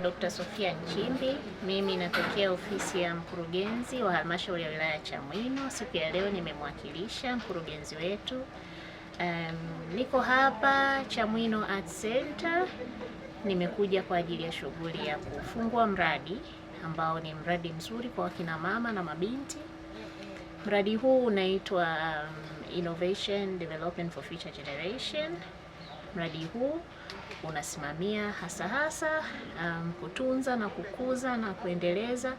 Dr. Sofia Nchimbi. Mimi natokea ofisi ya mkurugenzi wa halmashauri ya wilaya ya Chamwino. Siku ya leo nimemwakilisha mkurugenzi wetu. Niko hapa Chamwino Arts Center. Nimekuja kwa ajili ya shughuli ya kufungua mradi ambao ni mradi mzuri kwa wakina mama na mabinti. Mradi huu unaitwa Innovation Development for Future Generation. Mradi huu unasimamia hasa kutunza na kukuza na kuendeleza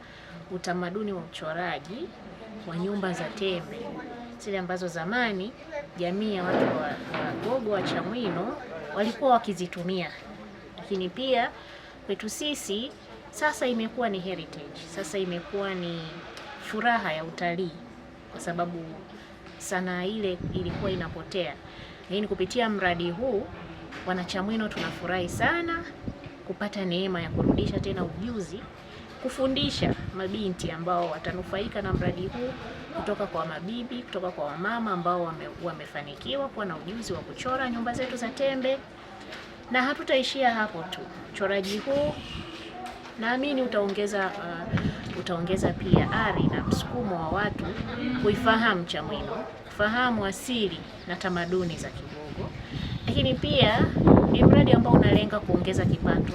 utamaduni wa uchoraji wa nyumba za tembe, zile ambazo zamani jamii ya watu wa Wagogo wa Chamwino walikuwa wakizitumia, lakini pia kwetu sisi sasa imekuwa ni heritage, sasa imekuwa ni furaha ya utalii, kwa sababu sanaa ile ilikuwa inapotea. Lakini kupitia mradi huu Wanachamwino tunafurahi sana kupata neema ya kurudisha tena ujuzi, kufundisha mabinti ambao watanufaika na mradi huu kutoka kwa mabibi, kutoka kwa wamama ambao wamefanikiwa kuwa na ujuzi wa kuchora nyumba zetu za tembe. Na hatutaishia hapo tu. Uchoraji huu naamini utaongeza pia ari na msukumo wa watu kuifahamu Chamwino, kufahamu asili na tamaduni za Kigogo. Lakini pia ni mradi ambao unalenga kuongeza kipato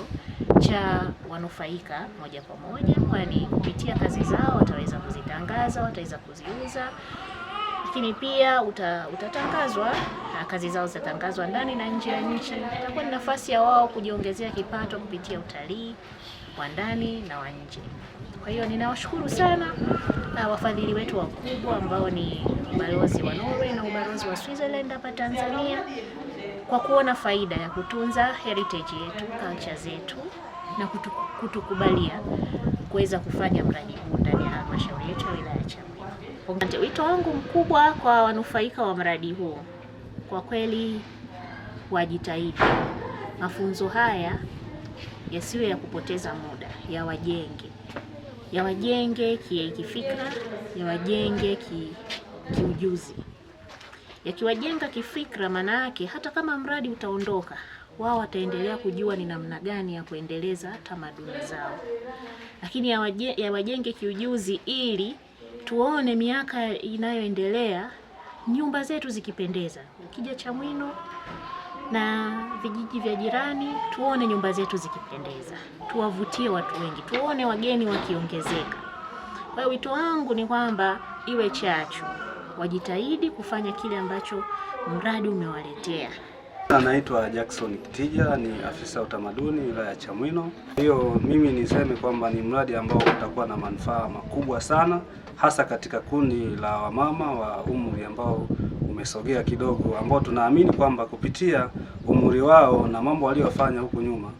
cha wanufaika moja kwa moja, kwani kupitia kazi zao wataweza kuzitangaza, wataweza kuziuza. Lakini pia utatangazwa, kazi zao zitatangazwa ndani na nje ya nchi. Itakuwa ni nafasi ya wao kujiongezea kipato kupitia utalii wa ndani na wa nje. Kwa hiyo ninawashukuru sana na wafadhili wetu wakubwa ambao ni ubalozi wa Norway na ubalozi wa Switzerland hapa Tanzania, kwa kuona faida ya kutunza heritage yetu, culture zetu, na kutukubalia kuweza kufanya mradi huu ndani ya halmashauri yetu ya wilaya ya Chamwino. Wito wangu mkubwa kwa wanufaika wa mradi huu, kwa kweli wajitahidi. Mafunzo haya yasiwe ya kupoteza muda, yawajenge kifikra, yawajenge kiujuzi. Yakiwajenga kifikra, maana yake hata kama mradi utaondoka, wao wataendelea kujua ni namna gani ya kuendeleza tamaduni zao. Lakini yawajenge kiujuzi ili tuone miaka inayoendelea nyumba zetu zikipendeza. Ukija Chamwino na vijiji vya jirani, tuone nyumba zetu zikipendeza, tuwavutie watu wengi, tuone wageni wakiongezeka. Kwa hiyo wito wangu ni kwamba iwe chachu, wajitahidi kufanya kile ambacho mradi umewaletea. Naitwa Jackson Kitija, ni afisa utamaduni wilaya ya Chamwino. Hiyo mimi niseme kwamba ni mradi ambao utakuwa na manufaa makubwa sana, hasa katika kundi la wamama wa umri ambao umesogea kidogo, ambao tunaamini kwamba kupitia umri wao na mambo waliofanya huku nyuma,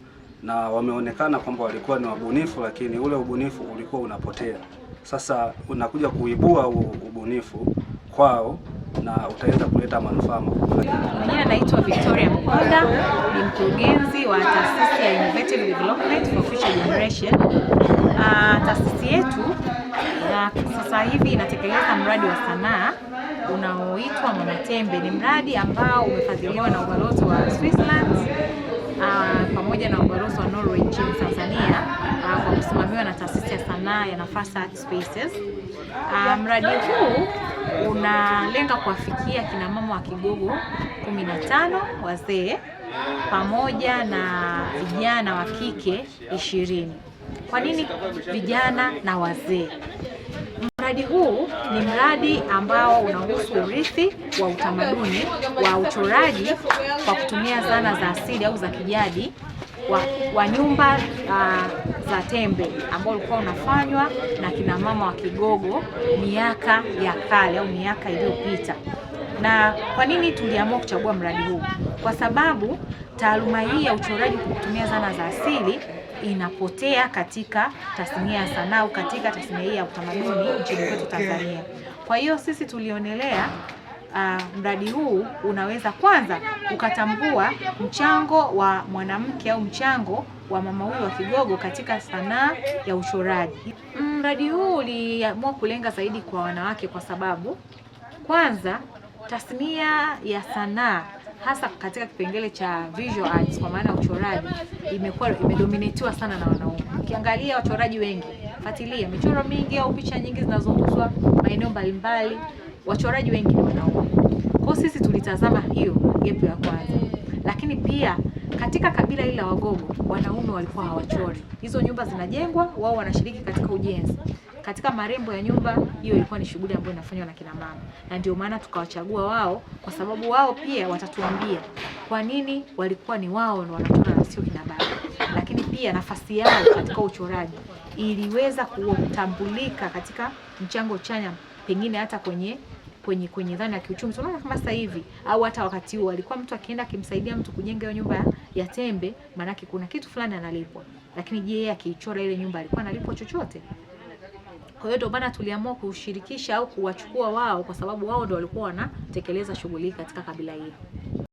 na wameonekana kwamba walikuwa ni wabunifu, lakini ule ubunifu ulikuwa unapotea. Sasa unakuja kuibua ubunifu kwao na utaweza kuleta manufaa makubwa. Mimi naitwa Victoria Mkonda, ni mkurugenzi wa taasisi ya Innovative Development for Future Generation. Taasisi yetu sasa hivi inatekeleza mradi wa sanaa unaoitwa Mwanatembe. Ni mradi ambao umefadhiliwa na ubalozi wa Switzerland pamoja na ubalozi wa Norway nchini Tanzania, kwa kusimamiwa na taasisi ya sanaa ya Nafasi Art Spaces. Mradi huu unalenga kuwafikia kina mama wa Kigogo 15 wazee pamoja na vijana wa kike 20. Kwa nini vijana na wazee? Mradi huu ni mradi ambao unahusu urithi wa utamaduni wa uchoraji kwa kutumia zana za asili au za kijadi wa nyumba za tembe ambao ulikuwa unafanywa na kina mama wa Kigogo miaka ya kale au miaka iliyopita. Na kwa nini tuliamua kuchagua mradi huu? Kwa sababu taaluma hii ya uchoraji kwa kutumia zana za asili inapotea katika tasnia ya sanaa au katika tasnia hii ya utamaduni nchini kwetu Tanzania. Kwa hiyo sisi tulionelea mradi huu unaweza kwanza ukatambua mchango wa mwanamke au mchango wa mama huyu wa Kigogo katika sanaa ya uchoraji. Mradi huu uliamua kulenga zaidi kwa wanawake kwa sababu kwanza tasnia ya sanaa hasa katika kipengele cha visual arts, kwa maana uchoraji, imedominatiwa sana na wanaume. Ukiangalia wachoraji wengi, fuatilia michoro mingi au picha nyingi zinazouzwa maeneo mbalimbali, wachoraji wengi ni wanaume. Kwa sisi tulitazama hiyo gap ya kwanza. Lakini pia katika kabila hili la Wagogo, wanaume walikuwa hawachori. Hizo nyumba zinajengwa, wao wanashiriki katika ujenzi. Katika marembo ya nyumba, hiyo ilikuwa ni shughuli ambayo inafanywa na kina mama. Na ndio maana tukawachagua wao, kwa sababu wao pia watatuambia kwa nini walikuwa ni wao ndio wanachora na sio kina baba. Lakini pia nafasi yao katika uchoraji iliweza kutambulika katika mchango chanya, pengine hata kwenye dhana ya kiuchumi. Tunaona kama sasa hivi au hata wakati huo alikuwa mtu akienda akimsaidia mtu kujenga hiyo nyumba ya tembe, manake kuna kitu fulani analipwa. Lakini je, yeye akiichora ile nyumba alikuwa analipwa chochote? Kwa hiyo ndio maana tuliamua kushirikisha au kuwachukua wao, kwa sababu wao ndio walikuwa wanatekeleza shughuli katika kabila hili.